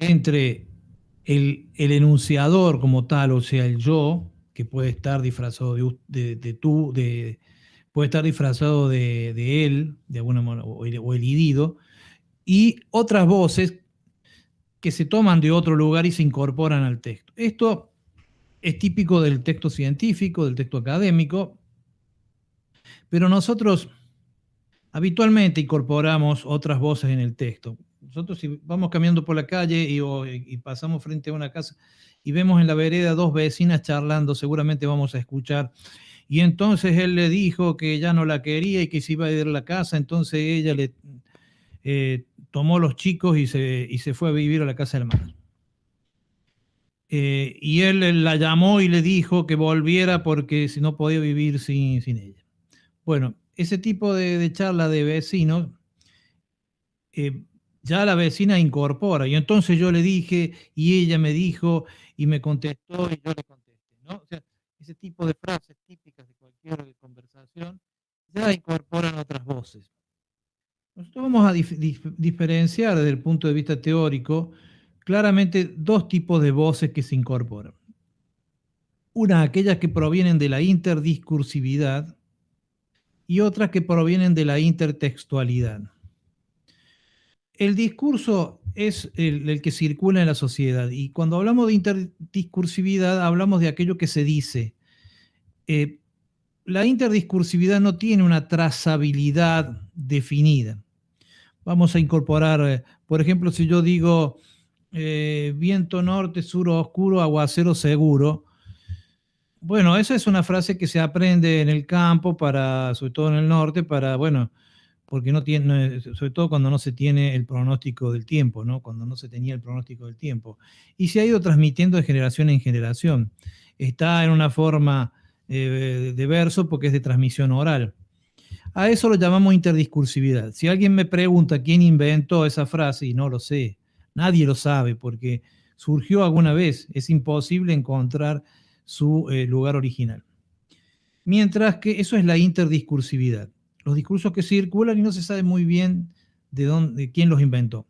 entre el enunciador como tal, o sea, el yo, que puede estar disfrazado de tú, puede estar disfrazado de él, de alguna manera, o el irido, y otras voces que se toman de otro lugar y se incorporan al texto. Esto es típico del texto científico, del texto académico, pero nosotros habitualmente incorporamos otras voces en el texto. Nosotros si vamos caminando por la calle y pasamos frente a una casa y vemos en la vereda dos vecinas charlando, seguramente vamos a escuchar. Y entonces él le dijo que ya no la quería y que se iba a ir a la casa, entonces ella le tomó los chicos y se fue a vivir a la casa del mar. Y él la llamó y le dijo que volviera porque si no podía vivir sin ella. Bueno, ese tipo de charla de vecinos, eh, ya la vecina incorpora. Y entonces yo le dije, y ella me dijo, y me contestó, y yo le contesté, ¿no? O sea, ese tipo de frases típicas de cualquier conversación ya incorporan otras voces. Nosotros vamos a diferenciar desde el punto de vista teórico claramente dos tipos de voces que se incorporan. Una, aquellas que provienen de la interdiscursividad y otras que provienen de la intertextualidad. El discurso es el que circula en la sociedad y cuando hablamos de interdiscursividad hablamos de aquello que se dice. Eh, la interdiscursividad no tiene una trazabilidad definida. Vamos a incorporar, por ejemplo, si yo digo viento norte, sur oscuro, aguacero seguro. Bueno, esa es una frase que se aprende en el campo, para, sobre todo en el norte, para, bueno, porque no tiene, sobre todo cuando no se tiene el pronóstico del tiempo, ¿no? Cuando no se tenía el pronóstico del tiempo. Y se ha ido transmitiendo de generación en generación. Está en una forma de verso porque es de transmisión oral. A eso lo llamamos interdiscursividad. Si alguien me pregunta quién inventó esa frase, y no lo sé, nadie lo sabe porque surgió alguna vez, es imposible encontrar su lugar original. Mientras que eso es la interdiscursividad. Los discursos que circulan y no se sabe muy bien de quién los inventó.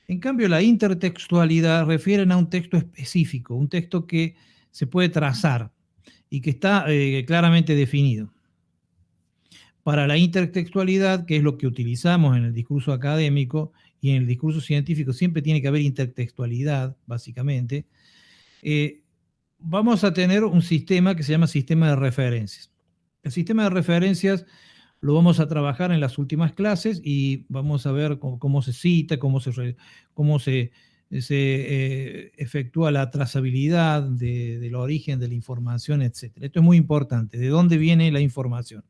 En cambio, la intertextualidad refiere a un texto específico, un texto que se puede trazar y que está claramente definido. Para la intertextualidad, que es lo que utilizamos en el discurso académico y en el discurso científico, siempre tiene que haber intertextualidad, básicamente, vamos a tener un sistema que se llama sistema de referencias. El sistema de referencias lo vamos a trabajar en las últimas clases y vamos a ver cómo se cita, cómo se efectúa la trazabilidad del origen de la información, etc. Esto es muy importante, de dónde viene la información.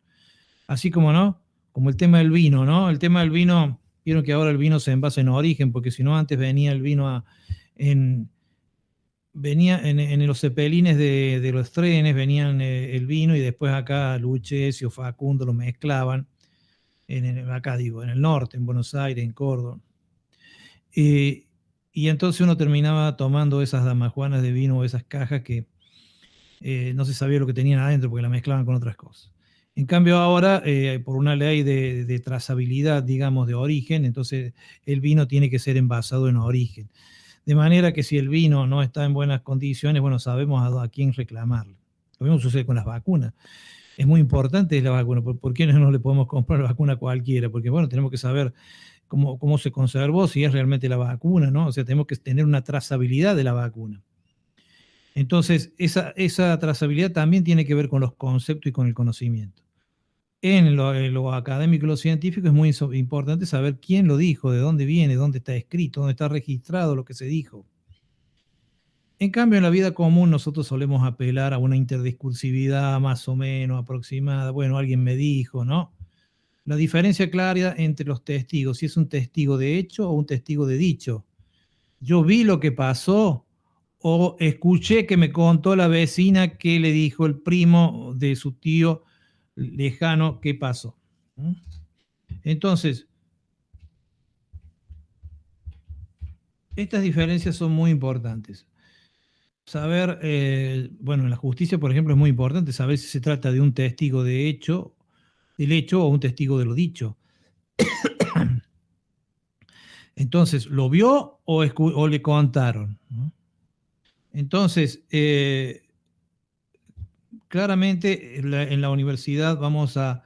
Así como, ¿no? Como el tema del vino, ¿no? El tema del vino, vieron que ahora el vino se envasa en origen, porque si no antes venía el vino venía en los cepelines de los trenes, venían el vino y después acá Lucchesi o Facundo lo mezclaban, acá digo, en el norte, en Buenos Aires, en Córdoba. Y entonces uno terminaba tomando esas damajuanas de vino o esas cajas que no se sabía lo que tenían adentro porque la mezclaban con otras cosas. En cambio ahora, por una ley de trazabilidad, digamos, de origen, entonces el vino tiene que ser envasado en origen. De manera que si el vino no está en buenas condiciones, bueno, sabemos a quién reclamarlo. Lo mismo sucede con las vacunas. Es muy importante la vacuna. ¿Por qué no le podemos comprar la vacuna a cualquiera? Porque, bueno, tenemos que saber cómo se conservó, si es realmente la vacuna, ¿no? O sea, tenemos que tener una trazabilidad de la vacuna. Entonces, esa trazabilidad también tiene que ver con los conceptos y con el conocimiento. En lo académico y lo científico es muy importante saber quién lo dijo, de dónde viene, dónde está escrito, dónde está registrado lo que se dijo. En cambio, en la vida común nosotros solemos apelar a una interdiscursividad más o menos aproximada. Bueno, alguien me dijo, ¿no? La diferencia clara entre los testigos, si es un testigo de hecho o un testigo de dicho. Yo vi lo que pasó o escuché que me contó la vecina que le dijo el primo de su tío lejano qué pasó. Entonces, estas diferencias son muy importantes. Saber, bueno, en la justicia, por ejemplo, es muy importante saber si se trata de un testigo de hecho, del hecho o un testigo de lo dicho. Entonces, ¿lo vio o le contaron? ¿No? Entonces, claramente en la universidad vamos a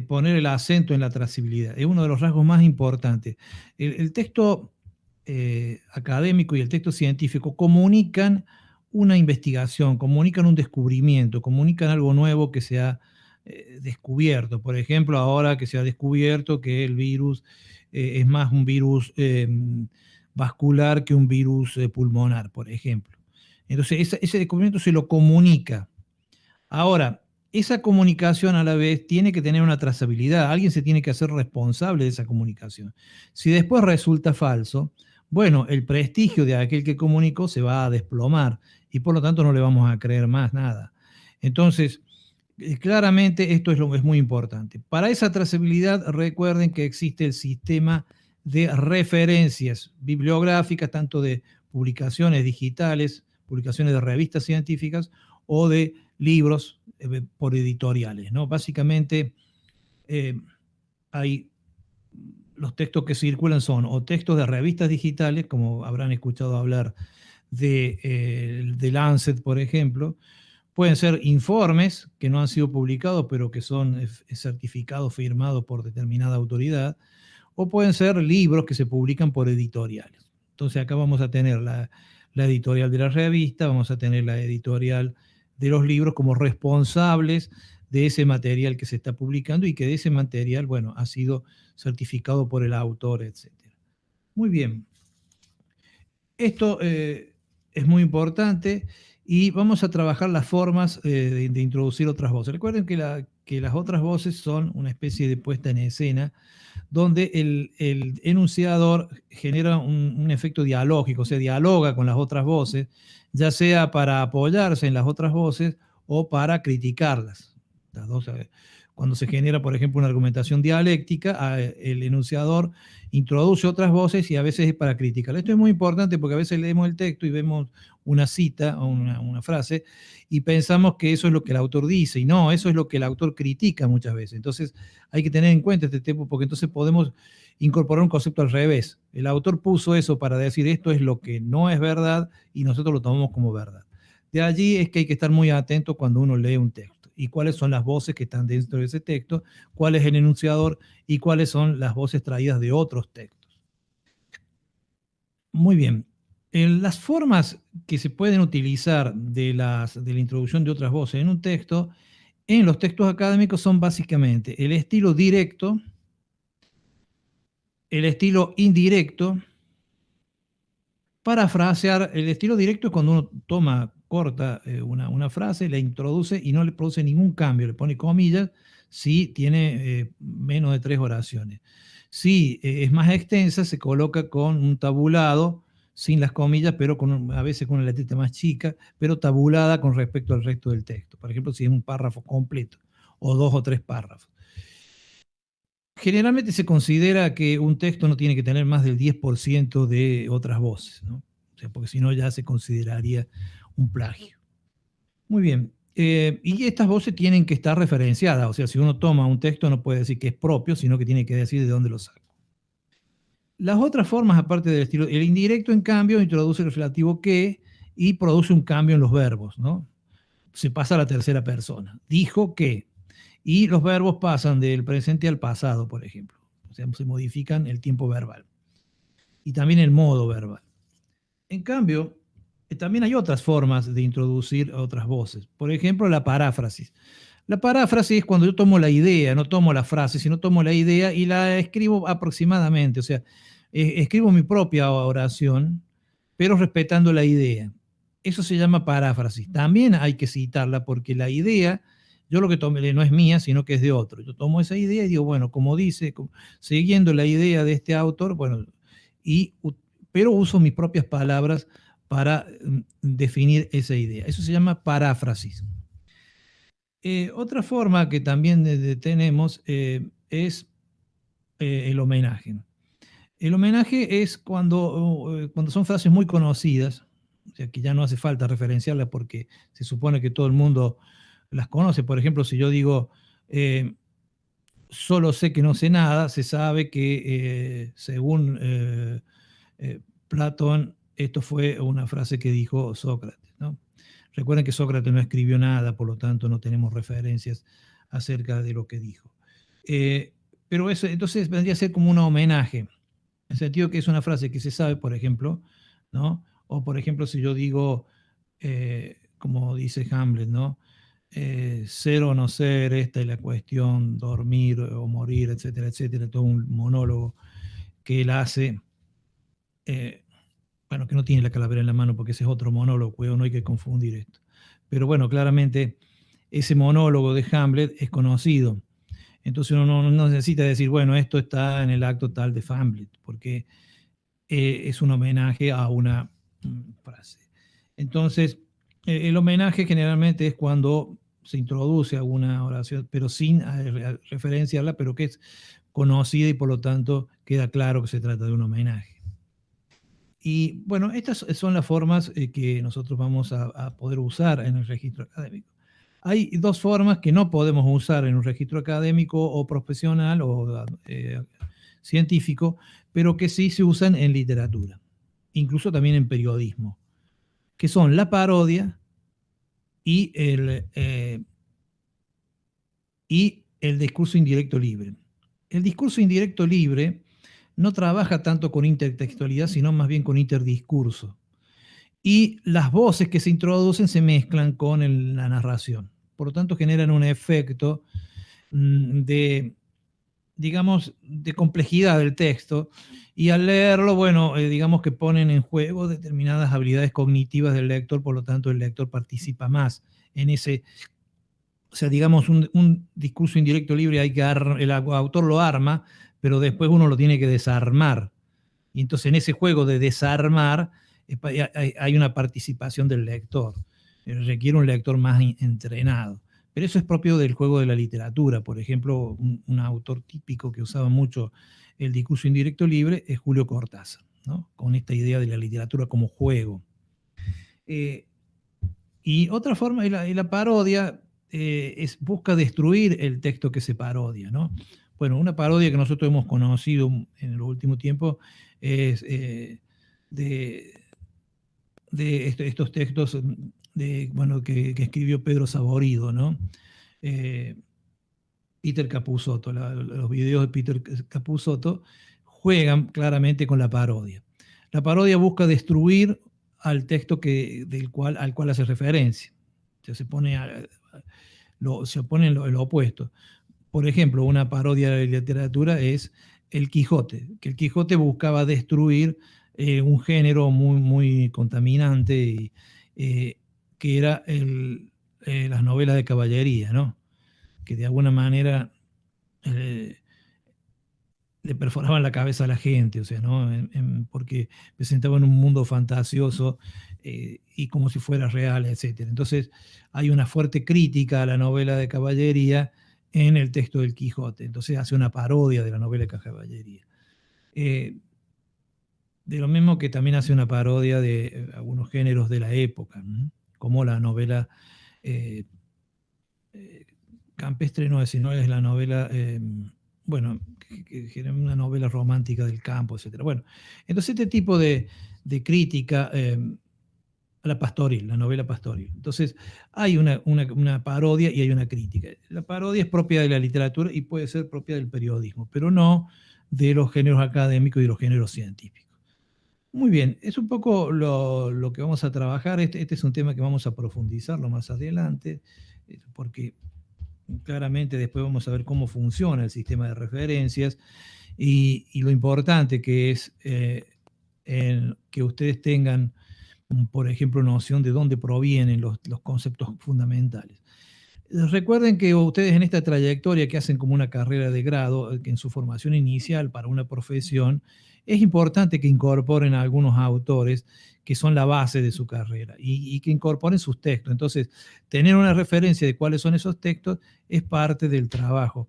poner el acento en la trazabilidad. Es uno de los rasgos más importantes. El texto académico y el texto científico comunican una investigación, comunican un descubrimiento, comunican algo nuevo que se ha descubierto. Por ejemplo, ahora que se ha descubierto que el virus es más un virus vascular que un virus pulmonar, por ejemplo. Entonces, ese descubrimiento se lo comunica. Ahora, esa comunicación a la vez tiene que tener una trazabilidad. Alguien se tiene que hacer responsable de esa comunicación. Si después resulta falso, bueno, el prestigio de aquel que comunicó se va a desplomar y por lo tanto no le vamos a creer más nada. Entonces, claramente esto es muy importante. Para esa trazabilidad, recuerden que existe el sistema de referencias bibliográficas, tanto de publicaciones digitales, publicaciones de revistas científicas o de libros por editoriales, ¿no? Básicamente eh, hay los textos que circulan son o textos de revistas digitales, como habrán escuchado hablar de Lancet, por ejemplo, pueden ser informes que no han sido publicados, pero que son certificados, firmados por determinada autoridad, o pueden ser libros que se publican por editoriales. Entonces acá vamos a tener la editorial de la revista, vamos a tener la editorial de los libros como responsables de ese material que se está publicando y que de ese material, bueno, ha sido certificado por el autor, etc. Muy bien. Esto es muy importante y vamos a trabajar las formas de introducir otras voces. Recuerden que las otras voces son una especie de puesta en escena donde el enunciador genera un efecto dialógico, o sea, dialoga con las otras voces, ya sea para apoyarse en las otras voces o para criticarlas. Las dos, cuando se genera, por ejemplo, una argumentación dialéctica, el enunciador introduce otras voces y a veces es para criticar. Esto es muy importante porque a veces leemos el texto y vemos una cita o una frase y pensamos que eso es lo que el autor dice, y no, eso es lo que el autor critica muchas veces. Entonces hay que tener en cuenta este tema porque entonces podemos incorporar un concepto al revés. El autor puso eso para decir esto es lo que no es verdad y nosotros lo tomamos como verdad. De allí es que hay que estar muy atento cuando uno lee un texto y cuáles son las voces que están dentro de ese texto, cuál es el enunciador y cuáles son las voces traídas de otros textos. Muy bien. Las formas que se pueden utilizar de la introducción de otras voces en un texto, en los textos académicos son básicamente el estilo directo, el estilo indirecto, parafrasear. El estilo directo es cuando uno corta una frase, la introduce y no le produce ningún cambio, le pone comillas si tiene menos de 3 oraciones. Si es más extensa, se coloca con un tabulado, sin las comillas, pero a veces con una letrita más chica, pero tabulada con respecto al resto del texto. Por ejemplo, si es un párrafo completo, o 2 o 3 párrafos. Generalmente se considera que un texto no tiene que tener más del 10% de otras voces, ¿no? O sea, porque si no ya se consideraría un plagio. Muy bien. Y estas voces tienen que estar referenciadas. O sea, si uno toma un texto no puede decir que es propio, sino que tiene que decir de dónde lo saca. Las otras formas, aparte del estilo, el indirecto, en cambio, introduce el relativo que y produce un cambio en los verbos, ¿no? Se pasa a la tercera persona. Dijo que. Y los verbos pasan del presente al pasado, por ejemplo. O sea, se modifican el tiempo verbal. Y también el modo verbal. En cambio, también hay otras formas de introducir otras voces. Por ejemplo, la paráfrasis. La paráfrasis es cuando yo tomo la idea, no tomo la frase, sino tomo la idea y la escribo aproximadamente. O sea, escribo mi propia oración, pero respetando la idea. Eso se llama paráfrasis. También hay que citarla porque la idea, yo lo que tomé no es mía, sino que es de otro. Yo tomo esa idea y digo, bueno, como dice, siguiendo la idea de este autor, bueno, pero uso mis propias palabras para definir esa idea. Eso se llama paráfrasis. Otra forma que también tenemos es el homenaje. El homenaje es cuando son frases muy conocidas, o sea, que ya no hace falta referenciarlas porque se supone que todo el mundo las conoce. Por ejemplo, si yo digo, solo sé que no sé nada, se sabe que según Platón, esto fue una frase que dijo Sócrates, ¿no? Recuerden que Sócrates no escribió nada, por lo tanto no tenemos referencias acerca de lo que dijo. Pero eso entonces vendría a ser como un homenaje, en el sentido que es una frase que se sabe, por ejemplo, ¿no? O por ejemplo, si yo digo, como dice Hamlet, ¿no? Ser o no ser, esta es la cuestión, dormir o morir, etcétera, etcétera, todo un monólogo que él hace, bueno, que no tiene la calavera en la mano porque ese es otro monólogo, no hay que confundir esto. Pero bueno, claramente ese monólogo de Hamlet es conocido. Entonces uno no necesita decir, bueno, esto está en el acto tal de Hamlet, porque es un homenaje a una frase. Entonces, el homenaje generalmente es cuando se introduce alguna oración, pero sin referenciarla, pero que es conocida y por lo tanto queda claro que se trata de un homenaje. Y bueno, estas son las formas que nosotros vamos a poder usar en el registro académico. Hay dos formas que no podemos usar en un registro académico o profesional o científico, pero que sí se usan en literatura, incluso también en periodismo, que son la parodia y el discurso indirecto libre. El discurso indirecto libre no trabaja tanto con intertextualidad, sino más bien con interdiscurso. Y las voces que se introducen se mezclan con la narración. Por lo tanto, generan un efecto de, digamos, de complejidad del texto. Y al leerlo, bueno, digamos que ponen en juego determinadas habilidades cognitivas del lector, por lo tanto, el lector participa más en ese. O sea, digamos, un discurso indirecto libre, el autor lo arma, pero después uno lo tiene que desarmar. Y entonces en ese juego de desarmar hay una participación del lector. Requiere un lector más entrenado. Pero eso es propio del juego de la literatura. Por ejemplo, un autor típico que usaba mucho el discurso indirecto libre es Julio Cortázar, ¿no? Con esta idea de la literatura como juego. Y otra forma, la parodia busca destruir el texto que se parodia, ¿no? Bueno, una parodia que nosotros hemos conocido en los últimos tiempos es de estos textos bueno, que escribió Pedro Saborido, ¿no? Peter Capusotto, los videos de Peter Capusotto juegan claramente con la parodia. La parodia busca destruir al texto al cual hace referencia. Se opone en lo opuesto. Por ejemplo, una parodia de la literatura es El Quijote, que el Quijote buscaba destruir un género muy, muy contaminante, que era las novelas de caballería, ¿no? Que de alguna manera le perforaban la cabeza a la gente, o sea, ¿no? Porque presentaban un mundo fantasioso y como si fuera real, etc. Entonces hay una fuerte crítica a la novela de caballería en el texto del Quijote. Entonces hace una parodia de la novela de caballería. De lo mismo que también hace una parodia de algunos géneros de la época, ¿no? Como la novela campestre, no es la novela, bueno, que era una novela romántica del campo, etc. Bueno, entonces este tipo de crítica a la pastoril, la novela pastoril. Entonces hay una parodia y hay una crítica. La parodia es propia de la literatura y puede ser propia del periodismo, pero no de los géneros académicos y los géneros científicos. Muy bien, es un poco lo que vamos a trabajar. Este es un tema que vamos a profundizarlo más adelante, porque claramente después vamos a ver cómo funciona el sistema de referencias y lo importante que es que ustedes tengan, por ejemplo, noción de dónde provienen los conceptos fundamentales. Recuerden que ustedes en esta trayectoria que hacen como una carrera de grado, que en su formación inicial para una profesión, es importante que incorporen a algunos autores que son la base de su carrera y que incorporen sus textos. Entonces, tener una referencia de cuáles son esos textos es parte del trabajo.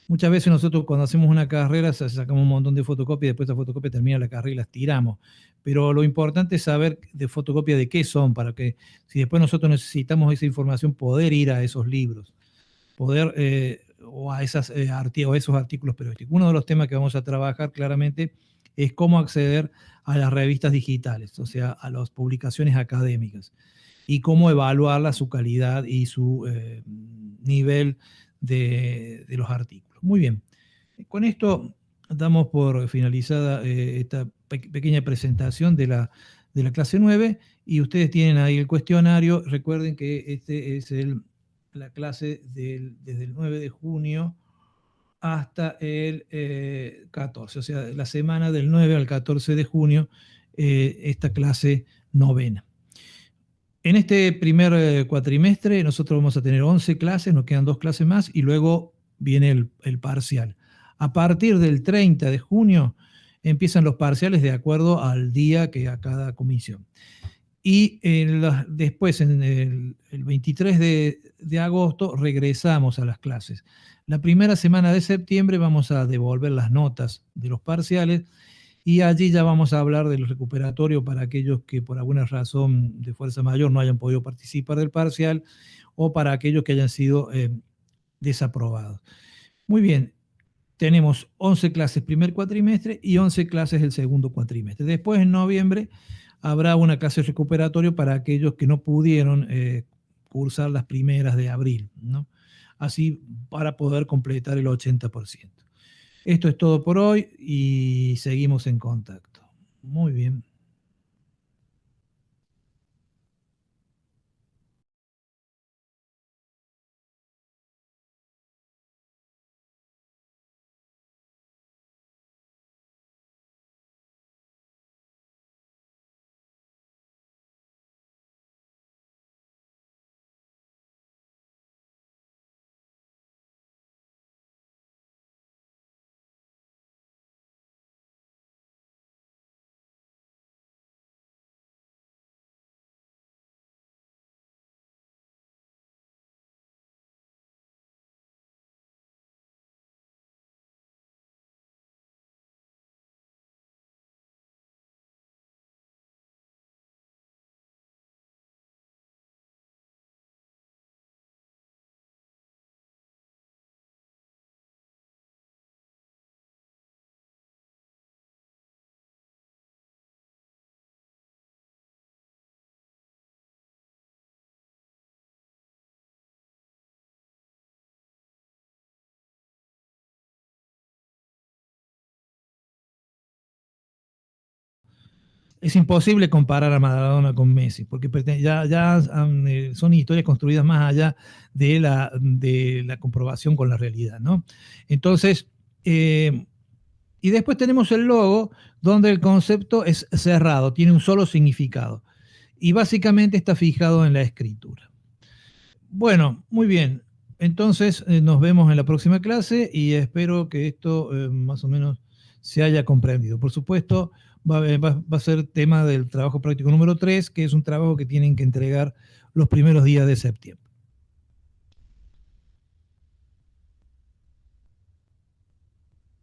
Muchas veces nosotros cuando hacemos una carrera sacamos un montón de fotocopias y después esa fotocopia termina la carrera y las tiramos. Pero lo importante es saber de fotocopia de qué son, para que si después nosotros necesitamos esa información, poder ir a esos libros, poder o a esos artículos periodísticos. Uno de los temas que vamos a trabajar claramente es cómo acceder a las revistas digitales, o sea, a las publicaciones académicas, y cómo evaluarla, su calidad y su nivel de los artículos. Muy bien, con esto damos por finalizada esta pequeña presentación de la clase 9, y ustedes tienen ahí el cuestionario. Recuerden que este es la clase desde el 9 de junio hasta el 14, o sea, la semana del 9 al 14 de junio, esta clase novena. En este primer cuatrimestre nosotros vamos a tener 11 clases, nos quedan 2 clases más y luego viene el parcial. A partir del 30 de junio empiezan los parciales de acuerdo al día que a cada comisión. Y después, en el 23 de agosto, regresamos a las clases. La primera semana de septiembre vamos a devolver las notas de los parciales, y allí ya vamos a hablar del recuperatorio para aquellos que por alguna razón de fuerza mayor no hayan podido participar del parcial, o para aquellos que hayan sido desaprobados. Muy bien, tenemos 11 clases primer cuatrimestre y 11 clases el segundo cuatrimestre. Después, en noviembre, habrá una clase recuperatorio para aquellos que no pudieron cursar las primeras de abril, ¿no? Así, para poder completar el 80%. Esto es todo por hoy y seguimos en contacto. Muy bien. Es imposible comparar a Maradona con Messi, porque ya son historias construidas más allá de la comprobación con la realidad, ¿no? Entonces, y después tenemos el logo, donde el concepto es cerrado, tiene un solo significado, y básicamente está fijado en la escritura. Bueno, muy bien. Entonces, nos vemos en la próxima clase y espero que esto más o menos se haya comprendido. Por supuesto, va a ser tema del trabajo práctico número 3, que es un trabajo que tienen que entregar los primeros días de septiembre.